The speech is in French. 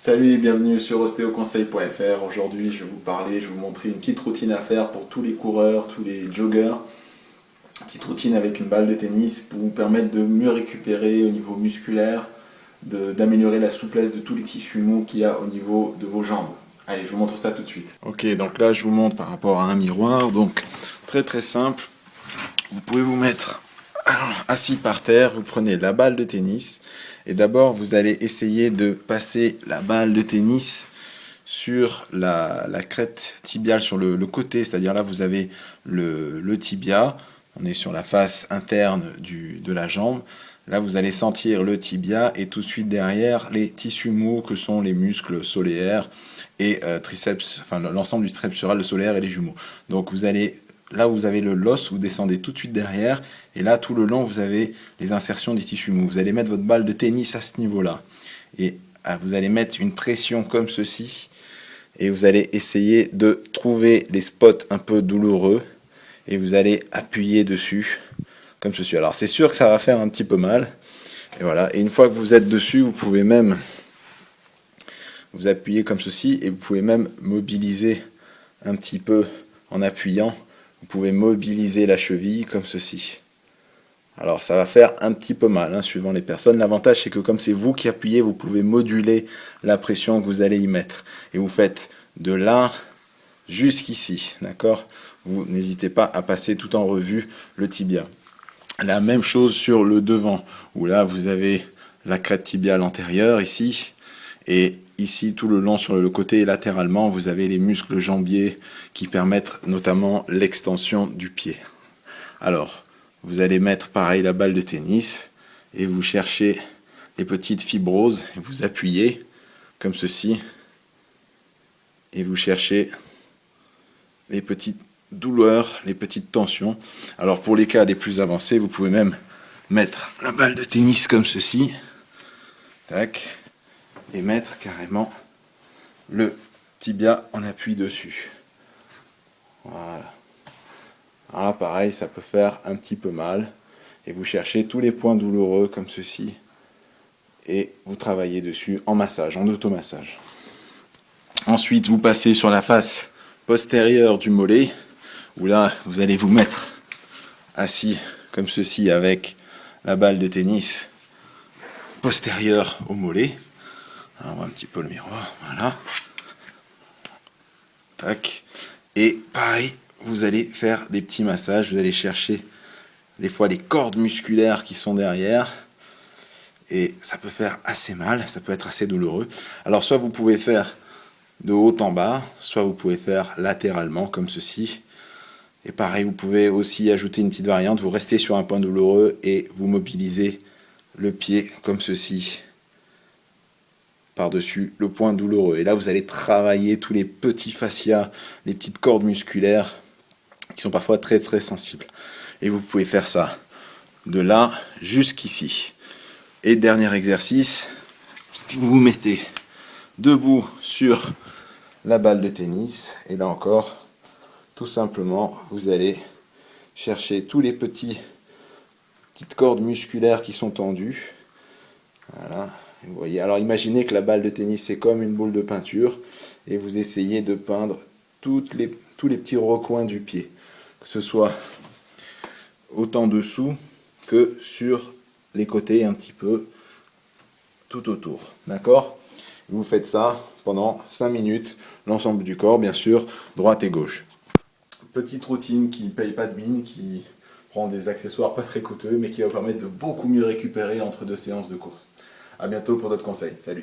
Salut et bienvenue sur ostéoconseil.fr. Aujourd'hui, je vais vous montrer une petite routine à faire pour tous les coureurs, tous les joggers. Une petite routine avec une balle de tennis pour vous permettre de mieux récupérer au niveau musculaire, d'améliorer la souplesse de tous les tissus mous qu'il y a au niveau de vos jambes. Allez, je vous montre ça tout de suite. Ok, donc là, je vous montre par rapport à un miroir. Donc, très simple. Vous pouvez vous mettre assis par terre, vous prenez la balle de tennis et d'abord vous allez essayer de passer la balle de tennis sur la crête tibiale, sur le côté, c'est-à-dire là vous avez le tibia, on est sur la face interne de la jambe, là vous allez sentir le tibia et tout de suite derrière les tissus mous que sont les muscles solaires et triceps, enfin l'ensemble du triceps sural, le solaire et les jumeaux. Donc vous allez là où vous avez l'os, vous descendez tout de suite derrière, et là tout le long vous avez les insertions des tissus mous. Vous allez mettre votre balle de tennis à ce niveau-là, et vous allez mettre une pression comme ceci, et vous allez essayer de trouver les spots un peu douloureux, et vous allez appuyer dessus, comme ceci. Alors c'est sûr que ça va faire un petit peu mal, et voilà. Et une fois que vous êtes dessus, vous pouvez même vous appuyer comme ceci, et vous pouvez même mobiliser un petit peu en appuyant. Vous pouvez mobiliser la cheville comme ceci. Alors ça va faire un petit peu mal, suivant les personnes. L'avantage c'est que comme c'est vous qui appuyez, vous pouvez moduler la pression que vous allez y mettre. Et vous faites de là jusqu'ici, d'accord? Vous n'hésitez pas à passer tout en revue le tibia. La même chose sur le devant, où là vous avez la crête tibiale antérieure ici, et ici tout le long sur le côté et latéralement vous avez les muscles jambiers qui permettent notamment l'extension du pied. Alors vous allez mettre pareil la balle de tennis et vous cherchez les petites fibroses et vous appuyez comme ceci et vous cherchez les petites douleurs, les petites tensions. Alors pour les cas les plus avancés, vous pouvez même mettre la balle de tennis comme ceci, tac, et mettre carrément le tibia en appui dessus. Voilà. Alors là, pareil, ça peut faire un petit peu mal. Et vous cherchez tous les points douloureux comme ceci. Et vous travaillez dessus en massage, en automassage. Ensuite, vous passez sur la face postérieure du mollet, où là, vous allez vous mettre assis comme ceci avec la balle de tennis postérieure au mollet. Alors, on voit un petit peu le miroir, voilà. Tac. Et pareil, vous allez faire des petits massages, vous allez chercher des fois les cordes musculaires qui sont derrière, et ça peut faire assez mal, ça peut être assez douloureux. Alors soit vous pouvez faire de haut en bas, soit vous pouvez faire latéralement comme ceci. Et pareil, vous pouvez aussi ajouter une petite variante, vous restez sur un point douloureux et vous mobilisez le pied comme ceci par-dessus le point douloureux. Et là, vous allez travailler tous les petits fascias, les petites cordes musculaires qui sont parfois très sensibles. Et vous pouvez faire ça de là jusqu'ici. Et dernier exercice, vous vous mettez debout sur la balle de tennis. Et là encore, tout simplement, vous allez chercher tous les petites cordes musculaires qui sont tendues. Voilà. Vous voyez, alors imaginez que la balle de tennis c'est comme une boule de peinture et vous essayez de peindre tous les petits recoins du pied, que ce soit autant dessous que sur les côtés un petit peu tout autour, d'accord? Vous faites ça pendant 5 minutes, l'ensemble du corps bien sûr, droite et gauche. Petite routine qui ne paye pas de mine, qui prend des accessoires pas très coûteux mais qui va vous permettre de beaucoup mieux récupérer entre deux séances de course. A bientôt pour d'autres conseils. Salut!